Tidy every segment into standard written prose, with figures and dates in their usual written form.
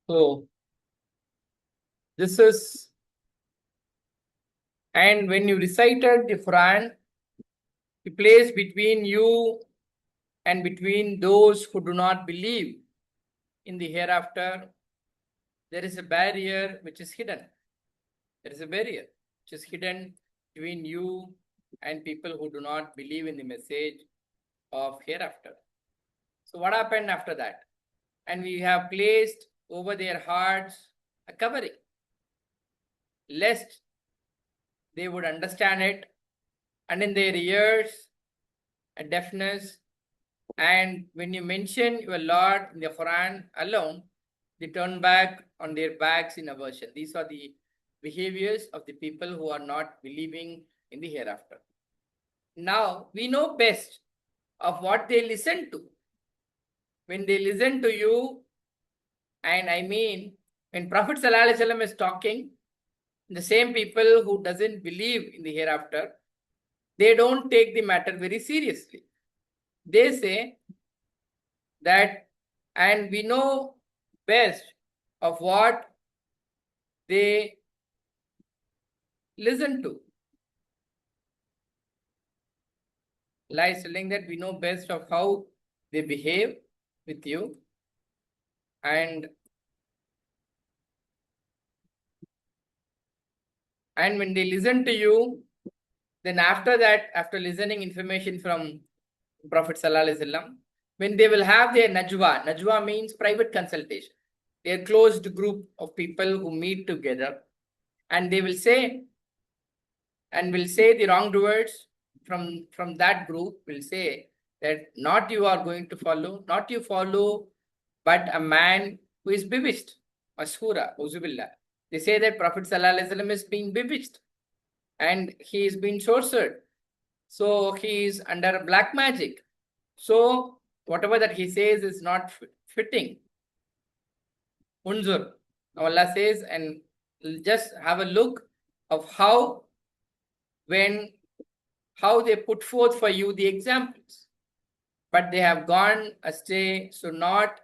So this is, and when you recited the Quran, the place between you and between those who do not believe in the hereafter, there is a barrier which is hidden. There is a barrier which is hidden between you and people who do not believe in the message of hereafter. So what happened after that? And we have placed over their hearts a covering, lest they would understand it, and in their ears a deafness. And when you mention your Lord in the Quran alone, they turn back on their backs in aversion. These are the behaviors of the people who are not believing in the hereafter. Now we know best of what they listen to. When they listen to you, and I mean when Prophet ﷺ is talking, the same people who doesn't believe in the hereafter, they don't take the matter very seriously. They say that, and we know best of what they listen to. Allah is telling that we know best of how they behave with you, and when they listen to you, then after that, after listening information from Prophet Sallallahu Alaihi Wasallam, when they will have their najwa means private consultation, their closed group of people who meet together, and they will say, and will say the wrongdoers from that group will say that not you are going to follow, not you follow, but a man who is bewitched, mashura, uzubillah. They say that Prophet Sallallahu Alaihi Wasallam is being bewitched and he is being sorcered. So he is under black magic. So whatever that he says is not fitting. Unzur. Allah says, and just have a look of how they put forth for you the examples. But they have gone astray, so not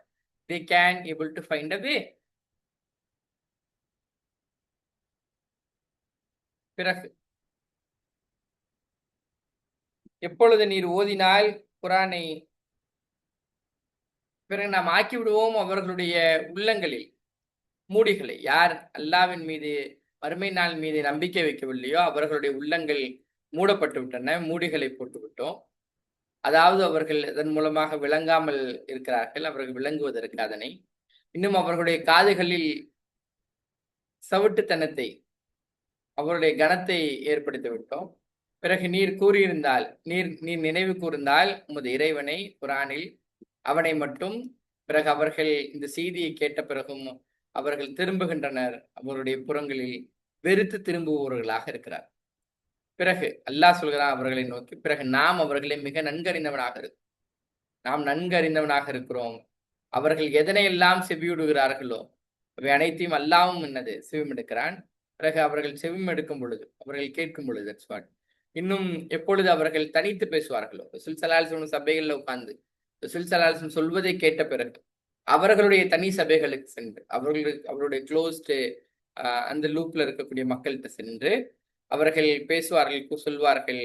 they can able to find a way. பிறகு எப்பொழுது நீர் ஓதினால் குரானை, பிறகு நாம் ஆக்கி விடுவோம் அவர்களுடைய உள்ளங்களில் மூடிகளை. யார் அல்லாவின் மீது மறுமை நாள் மீது நம்பிக்கை வைக்கவில்லையோ அவர்களுடைய உள்ளங்கள் மூடப்பட்டு விட்டன, மூடிகளை போட்டு விட்டோம். அதாவது அவர்கள் இதன் மூலமாக விளங்காமல் இருக்கிறார்கள், அவர்கள் விளங்குவதற்கு அதனை. இன்னும் அவர்களுடைய காதுகளில் சவுட்டுத்தனத்தை, அவருடைய கனத்தை ஏற்படுத்தி விட்டோம். பிறகு நீர் கூறியிருந்தால், நீர் நினைவு கூர்ந்தால் உமது இறைவனை குரானில், அவனை மட்டும். பிறகு அவர்கள் இந்த செய்தியை கேட்ட பிறகும் அவர்கள் திரும்புகின்றனர், அவருடைய புறங்களில் வெறுத்து திரும்புபவர்களாக இருக்கிறார். பிறகு அல்லாஹ் சொல்கிறான் அவர்களை நோக்கி, பிறகு நாம் அவர்களை மிக நன்கறிந்தவனாக இருக்கிறோம். அவர்கள் எதனையெல்லாம் செவியுடுகிறார்களோ அவை அனைத்தையும் அல்லாவும் என்னது செவிமெடுக்கிறான். பிறகு அவர்கள் செவிமெடுக்கும் பொழுது, அவர்கள் கேட்கும் பொழுது, இன்னும் எப்பொழுது அவர்கள் தனித்து பேசுவார்களோ, ரசூல் ஸல்லல்லாஹு அலைஹி வஸல்லம் சபைகளில் உட்கார்ந்து ரசூல் ஸல்லல்லாஹு அலைஹி வஸல்லம் சொல்வதை கேட்ட பிறகு அவர்களுடைய தனி சபைகளுக்கு சென்று, அவருடைய க்ளோஸ்டு அந்த லூப்ல இருக்கக்கூடிய மக்கள்கிட்ட சென்று அவர்கள் பேசுவார்கள், சொல்வார்கள்,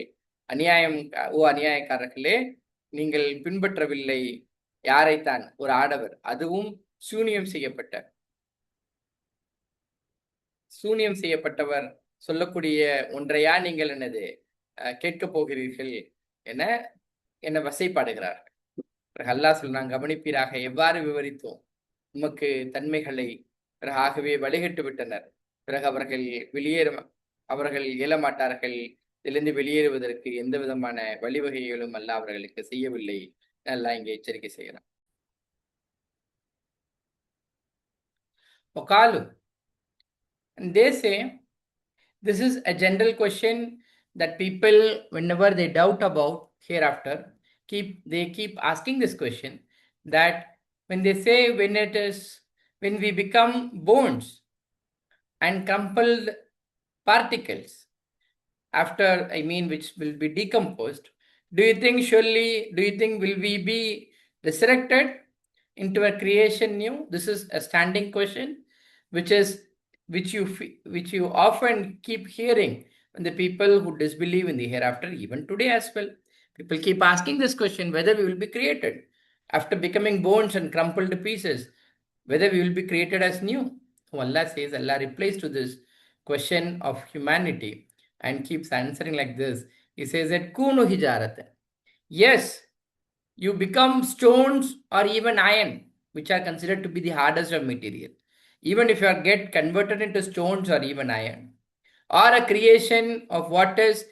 அநியாயக்காரர்களே, நீங்கள் பின்பற்றவில்லை யாரைத்தான்? ஒரு ஆடவர், அதுவும் சூனியம் செய்யப்பட்டவர் சொல்லக்கூடிய ஒன்றையா நீங்கள் என்னது கேட்கப் போகிறீர்கள் என வசைப்பாடுகிறார்கள். அல்லாஹ் சொல்றாங்க, கவனிப்பீராக எவ்வாறு விவரித்தோம் உமக்கு தன்மைகளை. பிறகு ஆகவே வழிகட்டு விட்டனர். பிறகு அவர்கள் இயலமாட்டார்கள், இதிலிருந்து வெளியேறுவதற்கு எந்த விதமான வழிவகைகளும் அல்லாஹ் அவர்களுக்கு செய்யவில்லை. அல்லாஹ் இங்கே எச்சரிக்கை செய்கிறான். And they say, this is a general question that people, whenever they doubt about hereafter, they keep asking this question, that when they say when we become bones and crumpled particles after, which will be decomposed, do you think will we be resurrected into a creation new? This is a standing question, which you often keep hearing from the people who disbelieve in the hereafter, even today as well. People keep asking this question, whether we will be created after becoming bones and crumpled to pieces, whether we will be created as new. So Allah says, Allah replies to this question of humanity and keeps answering like this. He says that Kunu hijaratan. Yes, you become stones or even iron, which are considered to be the hardest of material. Even if you get converted into stones or even iron, or a creation of what is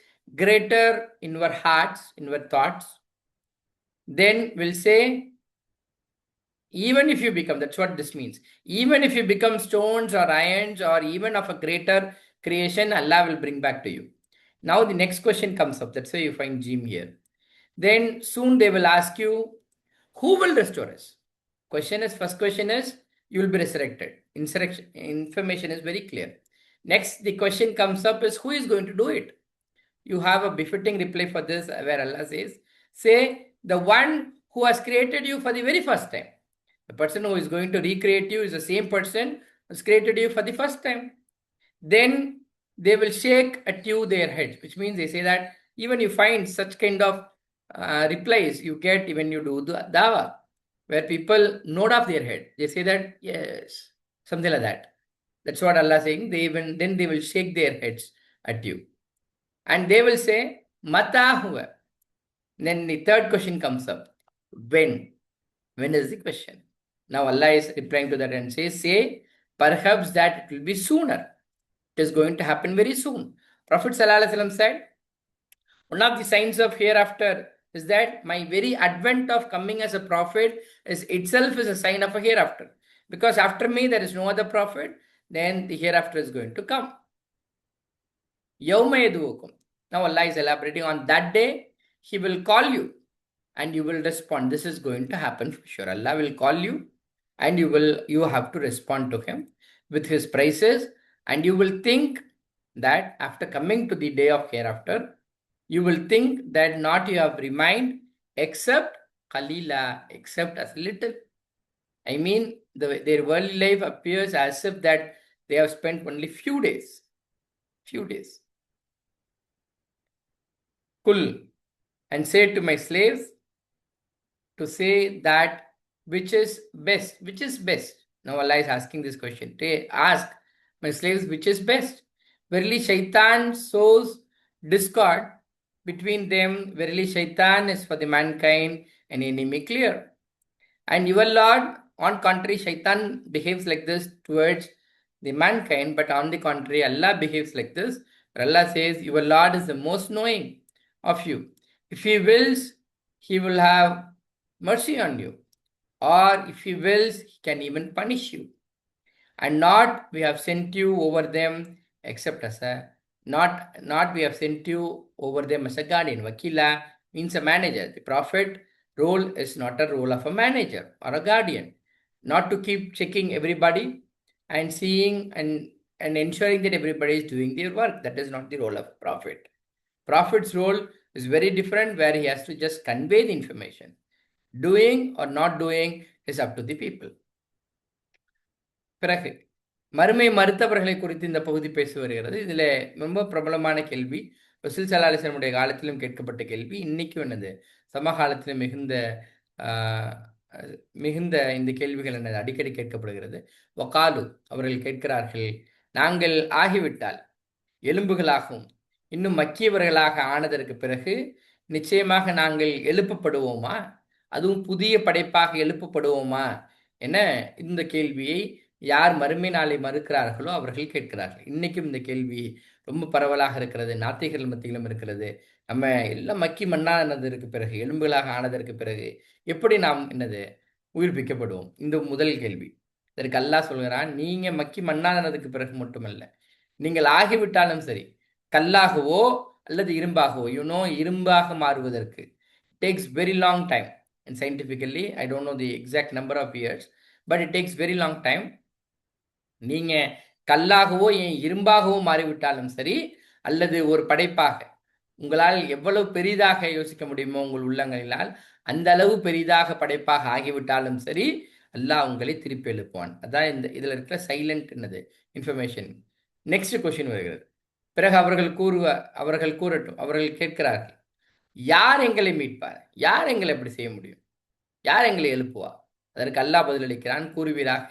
greater in your hearts, in your thoughts, then we'll say, even if you become, that's what this means. Even if you become stones or irons or even of a greater creation, Allah will bring back to you. Now the next question comes up. That's why you find Jim here. Then soon they will ask you, who will restore us? First question is, you will be resurrected. Information is very clear. Next, the question comes up is, who is going to do it? You have a befitting reply for this where Allah says, say, the one who has created you for the very first time. The person who is going to recreate you is the same person who has created you for the first time. Then they will shake at you their heads, which means they say that even you find such kind of replies you get when you do the dawa, where people nod off their head. They say that, yes, something like that. That's what Allah is saying. Then they will shake their heads at you. And they will say, Mata huwa. Then the third question comes up. When? When is the question? Now Allah is replying to that and says, say, perhaps that it will be sooner. It is going to happen very soon. Prophet ﷺ said, one of the signs of hereafter is that my very advent of coming as a prophet is itself is a sign of a hereafter. Because after me there is no other prophet, then the hereafter is going to come. Yawma yaduukum. Now Allah is elaborating on that day, He will call you and you will respond. This is going to happen for sure. Allah will call you and you have to respond to Him with His praises, and you will think that after coming to the day of hereafter, you will think that not you have remained except qalila, except as little. I mean, their worldly life appears as if that they have spent only few days. Kul, and say to my slaves, to say that which is best. Now Allah is asking this question. They ask my slaves, which is best? Verily Shaitan sows discord between them. Verily Shaitan is for the mankind an enemy clear. And your Lord, on contrary, Shaitan behaves like this towards the mankind, but on the contrary, Allah behaves like this. Allah says, your Lord is the most knowing of you. If He wills, He will have mercy on you. Or if He wills, He can even punish you. And not we have sent you over them except as a, not we have sent you over them as a guardian. Wakila means a manager. The prophet role is not a role of a manager or a guardian. Not to keep checking everybody and seeing and ensuring that everybody is doing their work. That is not the role of a prophet. Prophet's role is very different, where he has to just convey the information. Doing or not doing is up to the people. பிறகு மறுமை மறுத்தவர்களை குறித்து இந்த பகுதி பேசி வருகிறது. இதுல ரொம்ப பிரபலமான கேள்வி, ரசூல் ஸல்லல்லாஹு அலைஹி வஸல்லம் காலத்திலும் கேட்கப்பட்ட கேள்வி, இன்னைக்கும் என்னது சமகாலத்திலும் மிகுந்த இந்த கேள்விகள் என்னது அடிக்கடி கேட்கப்படுகிறது. வகாலு, அவர்கள் கேட்கிறார்கள், நாங்கள் ஆகிவிட்டால் எலும்புகளாகவும் இன்னும் மக்கியவர்களாக ஆனதற்கு பிறகு நிச்சயமாக நாங்கள் எழுப்பப்படுவோமா, அதுவும் புதிய படைப்பாக எழுப்பப்படுவோமா என இந்த கேள்வியை யார் மறுமை நாளை மறுக்கிறார்களோ அவர்கள் கேட்கிறார்கள். இன்னைக்கும் இந்த கேள்வி ரொம்ப பரவலாக இருக்கிறது, நாத்திகர்கள் மத்தியிலும் இருக்கிறது. நம்ம எல்லாம் மக்கி மண்ணானதற்கு பிறகு, எலும்புகளாக ஆனதற்கு பிறகு எப்படி நாம் உயிர்ப்பிக்கப்படுவோம்? இந்த முதல் கேள்வி. இதற்கு அல்லாஹ் சொல்கிறான், நீங்க மக்கி மண்ணானதுக்கு பிறகு மட்டுமல்ல, நீங்கள் ஆகிவிட்டாலும் சரி, கல்லாகவோ அல்லது இரும்பாகவோ, இரும்பாக மாறுவதற்கு takes very long time, and scientifically I don't know the exact number of years, but it takes very long time. நீங்க கல்லாகவோ இரும்பாகவோ மாறிவிட்டாலும் சரி, அல்லது ஒரு படைப்பாக உங்களால் எவ்வளவு பெரிதாக யோசிக்க முடியுமோ உங்கள் உள்ளங்களினால் அந்த அளவு பெரிதாக படைப்பாக ஆகிவிட்டாலும் சரி, அல்லாஹ் உங்களை திருப்பி எழுப்புவான். அதான் இதுல இருக்கிற சைலண்ட் என்னது இன்ஃபர்மேஷன். நெக்ஸ்ட் கொஸ்டின் வருகிறது. பிறகு அவர்கள் கூறட்டும், அவர்கள் கேட்கிறார்கள், யார் எங்களை மீட்பார்? யார் எங்களை எப்படி செய்ய முடியும்? யார் எங்களை எழுப்புவா? அதற்கு அல்லாஹ் பதிலளிக்கிறான், கூறுவீராக,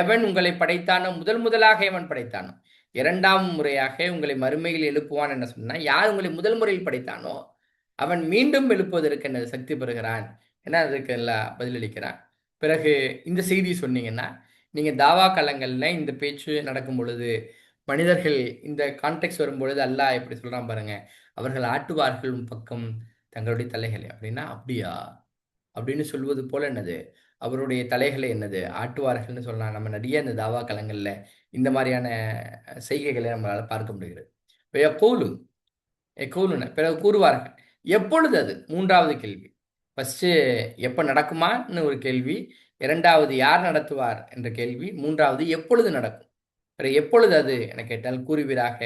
எவன் உங்களை படைத்தானோ, முதலாக எவன் படைத்தானோ, இரண்டாம் முறையாக உங்களை மறுமையில் எழுப்புவான் என்ன சொன்னா, யார் உங்களை முதல் முறையில் படைத்தானோ அவன் மீண்டும் எழுப்புவதற்கு என்ன சக்தி பெறுகிறான் என அதுக்கு எல்லாம் பதிலளிக்கிறான். பிறகு இந்த செய்தி சொன்னீங்கன்னா, நீங்க தாவா களங்கள்ல இந்த பேச்சு நடக்கும் பொழுது, மனிதர்கள் இந்த கான்டெக்ட் வரும் பொழுது அல்லாஹ் எப்படி சொல்றான் பாருங்க, அவர்கள் ஆட்டுவார்கள் பக்கம் தங்களுடைய தலைகளை. அப்படின்னா அப்படியா அப்படின்னு சொல்வது போல என்னது, அவருடைய தலைகளை என்னது ஆட்டுவார்கள்னு சொல்லலாம். நம்ம நிறைய இந்த தாவா களங்கள்ல இந்த மாதிரியான செய்கைகளை நம்மளால பார்க்க முடிகிறது. பிறகு கூறுவார்கள், எப்பொழுது? அது மூன்றாவது கேள்வி. ஃபர்ஸ்ட் எப்ப நடக்குமான்னு ஒரு கேள்வி, இரண்டாவது யார் நடத்துவார் என்ற கேள்வி, மூன்றாவது எப்பொழுது நடக்கும். பிறகு எப்பொழுது அது என கேட்டால் கூறுவீராக,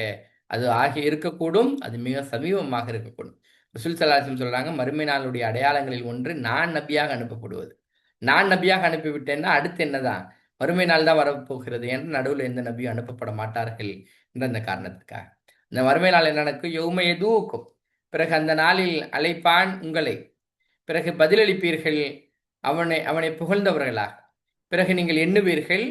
அது ஆகி இருக்கக்கூடும், அது மிக சமீபமாக இருக்கக்கூடும். ரசூல் ஸல்லல்லாஹு அலைஹி வஸல்லம் சொல்றாங்க, மறுமை நாளுடைய அடையாளங்களில் ஒன்று நான் நபியாக அனுப்பப்படுவது. நான் நபியாக அனுப்பிவிட்டேன்னா அடுத்து என்னதான், மறுமை நாள் தான் வரப்போகிறது என்று நடுவில் எந்த நபியும் அனுப்பப்பட மாட்டார்கள் என்ற அந்த காரணத்துக்காக. இந்த மறுமை நாள் என்ன நடக்கும்? யௌம யதூக்கும், பிறகு அந்த நாளில் அழைப்பான் உங்களை, பிறகு பதிலளிப்பீர்கள் அவனை புகழ்ந்தவர்களாக. பிறகு நீங்கள் எண்ணுவீர்கள்,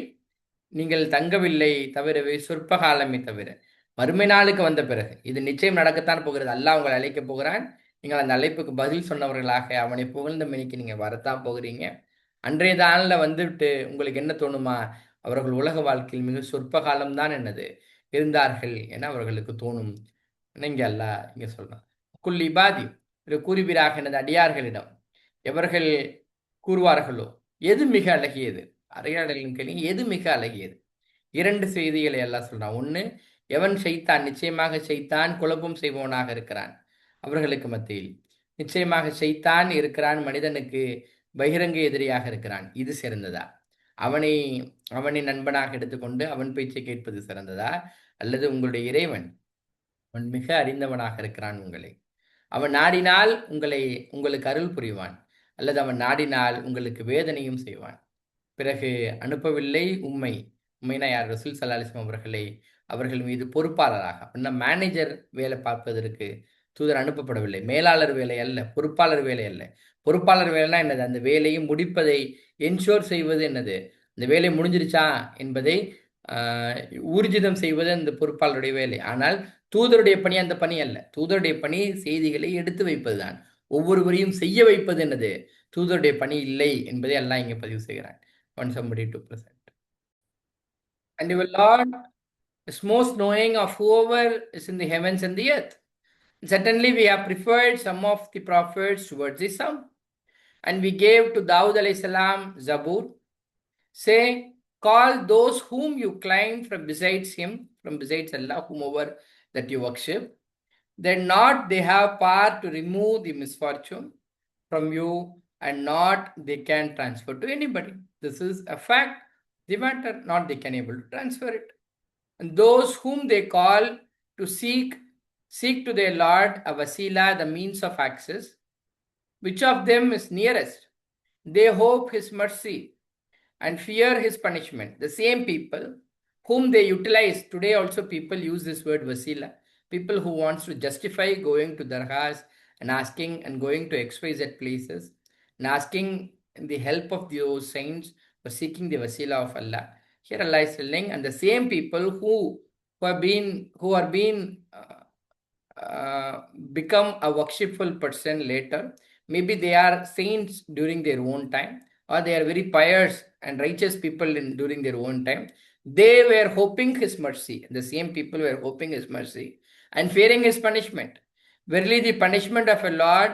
நீங்கள் தங்கவில்லை தவிரவே சொற்ப காலமே தவிர. மறுமை நாளுக்கு வந்த பிறகு இது நிச்சயம் நடக்கத்தான் போகிறது. அல்லாஹ் உங்களை அழைக்கப் போகிறான். நீங்கள் அந்த அழைப்புக்கு பதில் சொன்னவர்களாக அவனை புகழ்ந்த மணிக்கு நீங்க வரத்தான் போகிறீங்க. அன்றைய நாளில் வந்துவிட்டு உங்களுக்கு என்ன தோணுமா? அவர்கள் உலக வாழ்க்கையில் மிக சொற்ப காலம்தான் என்னது இருந்தார்கள் என அவர்களுக்கு தோணும். இங்க அல்லாஹ் இங்க சொல்றான், குல் இபாதி, கூறுவீராக எனது அடியார்களிடம் எவர்கள் கூறுவார்களோ எது மிக அழகியது, அறையாடலின் கேள்வி, எது மிக அழகியது? இரண்டு செய்திகளை எல்லாம் சொல்றான். ஒன்று, எவன் ஷைத்தான், நிச்சயமாக ஷைத்தான் குழப்பம் செய்பவனாக இருக்கிறான் அவர்களுக்கு மத்தியில். நிச்சயமாக ஷைத்தான் இருக்கிறான், மனிதனுக்கு பகிரங்க எதிரியாக இருக்கிறான். இது சிறந்ததா? அவனை நண்பனாக எடுத்துக்கொண்டு அவன் பேச்சை கேட்பது சிறந்ததா? அல்லது உங்களுடைய இறைவன், அவன் மிக அறிந்தவனாக இருக்கிறான் உங்களை, அவன் நாடினால் உங்களுக்கு அருள் புரிவான், அல்லது அவன் நாடினால் உங்களுக்கு வேதனையும் செய்வான். பிறகு அனுப்பவில்லை உம்மைனா யார்? ரசூல் ஸல்லல்லாஹு அலைஹி வஸல்லம் அவர்கள் மீது பொறுப்பாளராக, அப்படின்னா மேனேஜர் வேலை பார்ப்பதற்கு தூதர் அனுப்பப்படவில்லை. மேலாளர் வேலை அல்ல, பொறுப்பாளர் வேலை அல்ல. பொறுப்பாளர் வேலைனா என்னது? அந்த வேலையை முடிப்பதை என்ஷோர் செய்வது என்னது, இந்த வேலை முடிஞ்சிருச்சா என்பதை ஊர்ஜிதம் செய்வது அந்த பொறுப்பாளருடைய வேலை. ஆனால் தூதருடைய பணி அந்த பணி அல்ல. தூதருடைய பணி செய்திகளை எடுத்து வைப்பதுதான். ஒவ்வொருவரையும் செய்ய வைப்பது என்னது தூதருடைய பணி இல்லை என்பதை அல்லாஹ் இங்கே பதிவு செய்கிறான். 172%. And your Lord is most knowing of whoever is in the heavens and the earth. Certainly we have preferred some of the prophets towards the some. And we gave to Dawud alayhi salam Zabur, say, call those whom you claim from besides him, from besides Allah, whomever that you worship, then not they have power to remove the misfortune from you, and not they can transfer to anybody. This is a fact. The matter, not they can able to transfer it. And those whom they call to seek to their Lord a wasila, the means of access, which of them is nearest? They hope his mercy and fear his punishment. The same people whom they utilize, today also people use this word wasila, people who wants to justify going to dargahs and asking and going to XYZ places and asking the help of those saints for seeking the wasila of Allah. Here Allah is telling, and the same people who are being become a worshipful person later, maybe they are saints during their own time, or they are very pious and righteous people during their own time. They were hoping his mercy. The same people were hoping his mercy and fearing his punishment. Verily the punishment of a Lord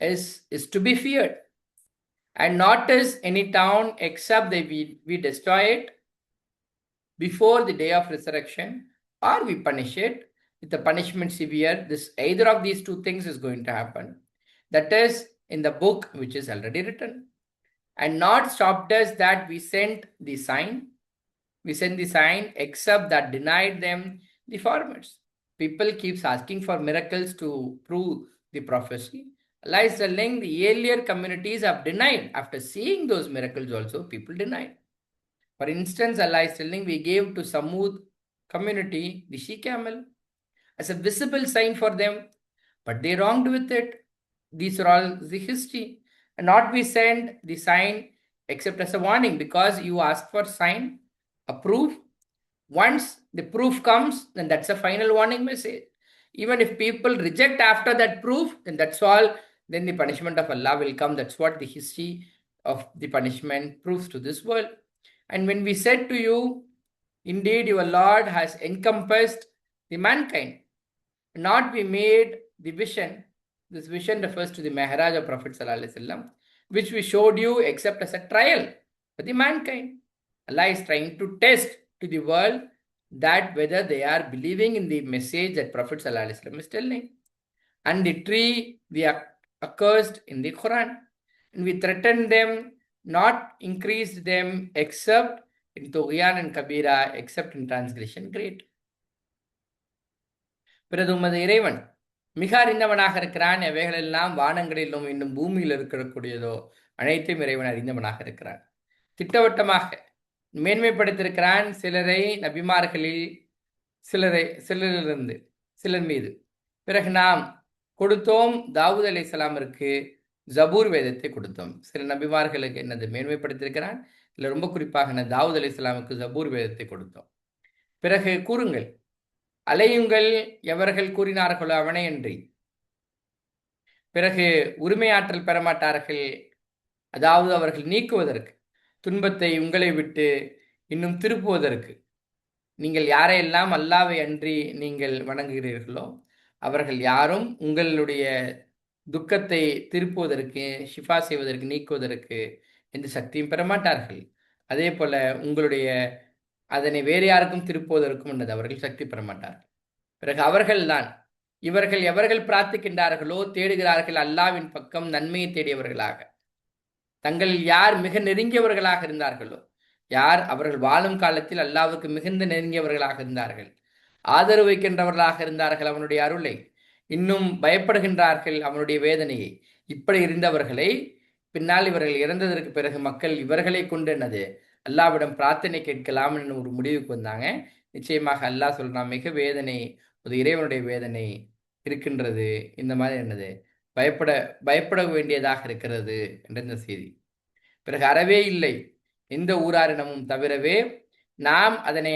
is to be feared, and not as any town except that we destroy it before the day of resurrection, or we punish it with the punishment severe. This either of these two things is going to happen. That is in the book which is already written. And not stopped us that we sent the sign. We sent the sign except that denied them the farmers. People keeps asking for miracles to prove the prophecy. Allah is telling the earlier communities have denied. After seeing those miracles also, people denied. For instance, Allah is telling we gave to Samud community the she camel as a visible sign for them, but they wronged with it. These are all the history. And not we send the sign except as a warning, because you ask for sign, a proof. Once the proof comes, then that's a final warning message. Even if people reject after that proof, then that's all, then the punishment of Allah will come. That's what the history of the punishment proves to this world. And when we said to you, indeed your Lord has encompassed the mankind, not we made the vision. This vision refers to the Mi'raj of Prophet ﷺ, which we showed you except as a trial for the mankind. Allah is trying to test to the world that whether they are believing in the message that Prophet ﷺ is telling. And the tree we accursed in the Quran. And we threatened them, not increased them except in Tughyan and Kabira, except in transgression great. பிறகு உமது இறைவன் மிக அறிந்தவனாக இருக்கிறான். எவைகளெல்லாம் வானங்களிலும் இன்னும் பூமியில் இருக்கக்கூடியதோ அனைத்தும் இறைவன் அறிந்தவனாக இருக்கிறான். திட்டவட்டமாக மேன்மைப்படுத்தியிருக்கிறான் சிலரை நபிமார்களில், சிலரிலிருந்து சிலர் மீது. பிறகு நாம் கொடுத்தோம் தாவூத் அலைஹிஸ்ஸலாமிற்கு ஜபூர் வேதத்தை கொடுத்தோம். சில நபிமார்களுக்கு என்னது மேன்மைப்படுத்தியிருக்கிறான். இல்லை ரொம்ப குறிப்பாக தாவூத் அலைஹிஸ்ஸலாமுக்கு ஜபூர் வேதத்தை கொடுத்தோம். பிறகு கூறுங்கள், அலையுங்கள் எவர்கள் கூறினார்களோ அவனை அன்றி. பிறகு உரிமையாற்றல் பெறமாட்டார்கள், அதாவது அவர்கள் நீக்குவதற்கு, துன்பத்தை உங்களை விட்டு இன்னும் திருப்புவதற்கு. நீங்கள் யாரையெல்லாம் அல்லாவை அன்றி நீங்கள் வணங்குகிறீர்களோ அவர்கள் யாரும் உங்களுடைய துக்கத்தை திருப்புவதற்கு, ஷிஃபா செய்வதற்கு, நீக்குவதற்கு எந்த சக்தியும் பெறமாட்டார்கள். அதே போல உங்களுடைய அதனை வேறு யாருக்கும் திருப்புவதற்கும் என்னது அவர்கள் சக்தி பெறமாட்டார்கள். பிறகு அவர்கள்தான் இவர்கள் எவர்கள் பிரார்த்திக்கின்றார்களோ, தேடுகிறார்கள் அல்லாவின் பக்கம் நன்மையை தேடியவர்களாக, தங்கள் யார் மிக நெருங்கியவர்களாக இருந்தார்களோ, யார் அவர்கள் வாழும் காலத்தில் அல்லாவுக்கு மிகுந்த நெருங்கியவர்களாக இருந்தார்கள், ஆதரவு வைக்கின்றவர்களாக இருந்தார்கள் அவனுடைய அருளை, இன்னும் பயப்படுகின்றார்கள் அவனுடைய வேதனையை, இப்படி இருந்தவர்களை பின்னால் இவர்கள் இறந்ததற்கு பிறகு மக்கள் இவர்களை கொண்டு என்னது அல்லாவிடம் பிரார்த்தனை கேட்கலாம் என்று ஒரு முடிவுக்கு வந்தாங்க. நிச்சயமாக அல்லாஹ் சொல்றான், மிக வேதனை, ஒரு இறைவனுடைய வேதனை இருக்கின்றது, இந்த மாதிரி என்னது பயப்பட வேண்டியதாக இருக்கிறது என்ற இந்த செய்தி. பிறகு அறவே இல்லை எந்த ஊராரினமும் தவிரவே நாம் அதனை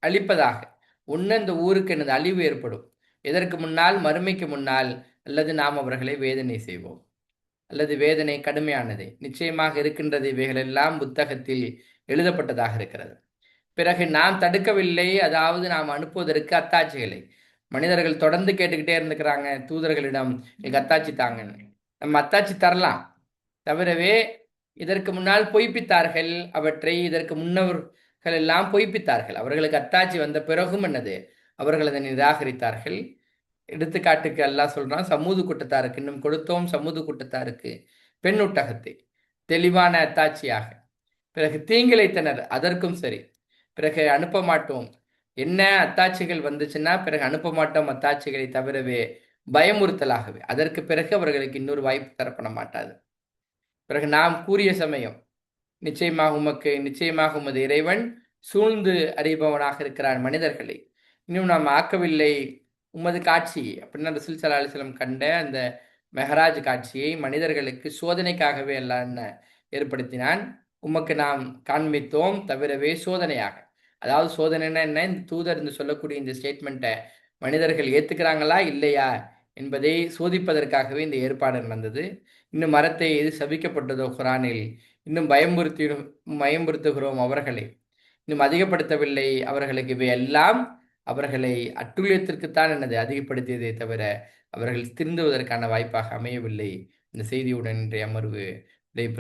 அழிப்பதாக. ஒன்று அந்த ஊருக்கு எனது அழிவு ஏற்படும், எதற்கு முன்னால், மறுமைக்கு முன்னால், அல்லது நாம் அவர்களை வேதனை செய்வோம், அல்லது வேதனை கடுமையானது நிச்சயமாக இருக்கின்றது. இவைகளெல்லாம் புத்தகத்தில் எழுதப்பட்டதாக இருக்கிறது. பிறகு நாம் தடுக்கவில்லை, அதாவது நாம் அனுப்புவதற்கு அத்தாட்சிகளை. மனிதர்கள் தொடர்ந்து கேட்டுக்கிட்டே இருந்துக்கிறாங்க தூதர்களிடம், எங்களுக்கு அத்தாட்சி தாங்கன்னு. நம்ம அத்தாட்சி தரலாம், தவிரவே இதற்கு முன்னால் பொய்ப்பித்தார்கள் அவற்றை. இதற்கு முன்னவர்கள் எல்லாம் பொய்ப்பித்தார்கள். அவர்களுக்கு அத்தாட்சி வந்த பிறகும் என்னது அவர்கள் அதை நிராகரித்தார்கள். எடுத்துக்காட்டுக்கு அல்லாஹ் சொல்றான், சமூது கூட்டத்தாருக்கு இன்னும் கொடுத்தோம், சமூது கூட்டத்தாருக்கு பெண் ஒட்டகத்தை தெளிவான அத்தாட்சியாக. பிறகு தீங்கிழைத்தனர், அதற்கும் சரி. பிறகு அனுப்ப மாட்டோம், என்ன அத்தாட்சிகள் வந்துச்சுன்னா பிறகு அனுப்ப மாட்டோம் அத்தாட்சிகளை தவிரவே, பயமுறுத்தலாகவே. அதற்கு பிறகு அவர்களுக்கு இன்னொரு வாய்ப்பு தரப்பட மாட்டாது. பிறகு நாம் கூறிய சமயம், நிச்சயமாக உமது இறைவன் சூழ்ந்து அறிபவனாக இருக்கிறான் மனிதர்களை, இன்னும் நாம் ஆக்கவில்லை உமது காட்சி அப்படின்னா ரசூல் ஸல்லல்லாஹு அலைஹி வஸல்லம் கண்ட அந்த மெஹராஜ் காட்சியை மனிதர்களுக்கு சோதனைக்காகவே எல்லாம் ஏற்படுத்தினான். உமக்கு நாம் காண்பித்தோம், தவிரவே சோதனையாக. அதாவது சோதனைன்னா என்ன, இந்த தூதர் என்று சொல்லக்கூடிய இந்த ஸ்டேட்மெண்ட்டை மனிதர்கள் ஏற்றுக்கிறாங்களா இல்லையா என்பதை சோதிப்பதற்காகவே இந்த ஏற்பாடு நடந்தது. இன்னும் மரத்தை எது சபிக்கப்பட்டதோ குரானில் இன்னும் பயமுறுத்துகிறோம் அவர்களை, இன்னும் அதிகப்படுத்தவில்லை அவர்களுக்கு. இவை எல்லாம் அவர்களை அட்டுழியத்திற்குத்தான் என்னது அதிகப்படுத்தியதை தவிர அவர்கள் திருந்துவதற்கான வாய்ப்பாக அமையவில்லை. இந்த செய்தியுடன் இன்றைய அமர்வு